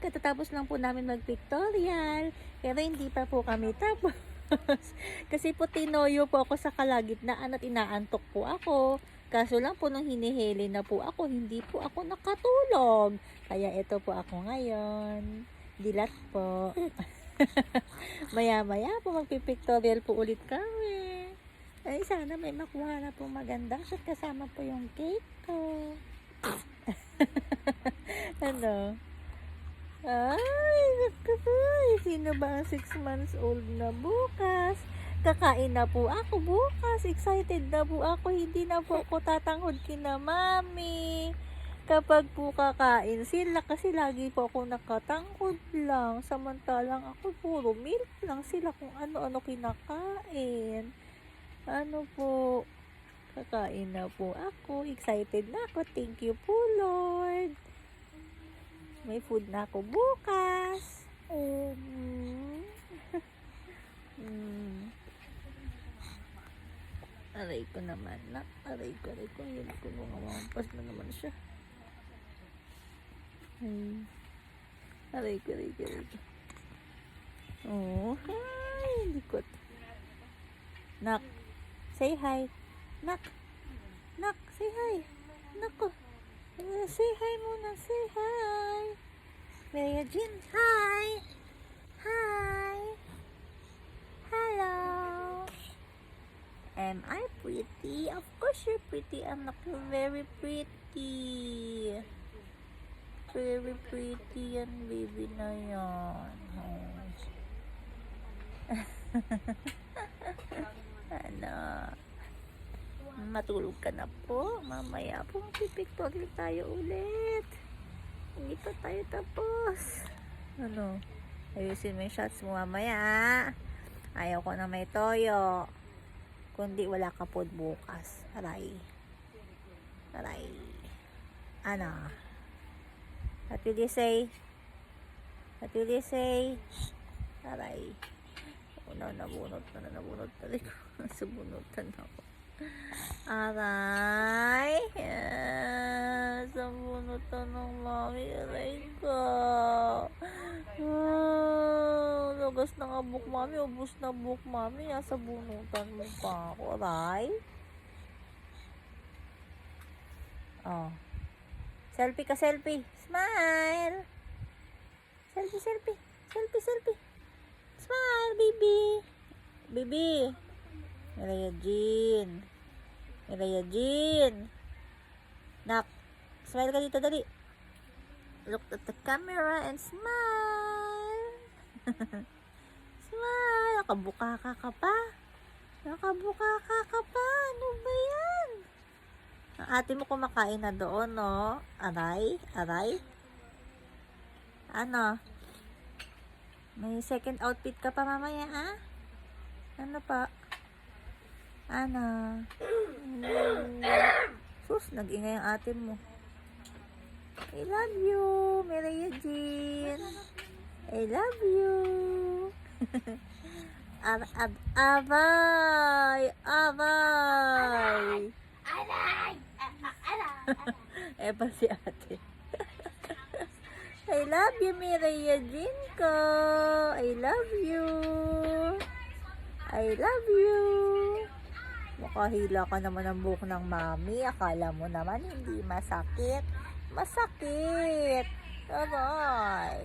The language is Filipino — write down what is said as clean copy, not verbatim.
katatapos lang po namin mag-pictorial. Pero hindi pa po kami tapos. Kasi po tinoyo po ako sa kalagitnaan at inaantok po ako. Kaso lang po nung hinihili na po ako, hindi po ako nakatulog. Kaya ito po ako ngayon. Dilat po. Maya-maya po magpipictorial po ulit kami. Ay, sana may makuha na po magandang shot kasama po yung cake ko. Ano? Ay, sino ba ang 6 months old na bukas? Kakain na po ako bukas. Excited na po ako. Hindi na po ako tatanghod kina mami. Kapag po kakain sila, kasi lagi po ako nakatanghod lang. Samantalang ako puro milk lang sila kung ano-ano kinakain. Ano po? Kakain na po ako. Excited na ako. Thank you po, Lord. May food na ako bukas. Aray ko naman na. Aray ko. Yun ko nung mamampas na naman siya. Aray ko. Oh, hi. Likot. Nak. Say hi. Nak, say hi. Nako. Say hi muna. Say hi. Maria Jean, hi. Hi. Hello. Am I pretty? Of course you're pretty, anak. You're very pretty. Very pretty yan, baby na yan. Ano? Matulog ka na po. Mamaya po magpipictorial tayo ulit. Hindi pa tayo tapos. Ano? Ayusin mo yung shots mo mamaya. Ayaw ko na may toyo. Kundi wala ka po bukas. Aray. Ano? What will you say? Aray. Nabunot na. Subunutan ako. Aray. Sabunutan ng mami. Aray ko. Lagas ng abok mami. Ubus na abok mami. Sabunutan mo pa ako. Aray. Oh. Selfie ka, selfie. Smile. Selfie. Smile, baby. Maria Jean. Nak, smile ka dito, dali. Look at the camera and smile. Smile. Nakabuka ka pa. Ano ba yan? Ang ate mo kumakain na doon, no? Aray. Ano? May second outfit ka pa mamaya, ha? Ano pa? Ano? Sus, nag-ingay ang ate mo. I love you, Maria Jean. I love you. Abay. Pa si ate. I love you, Maria Jean ko. I love you. Makahila ka naman ang buhok ng mami. Akala mo naman hindi masakit. Masakit. Bye-bye.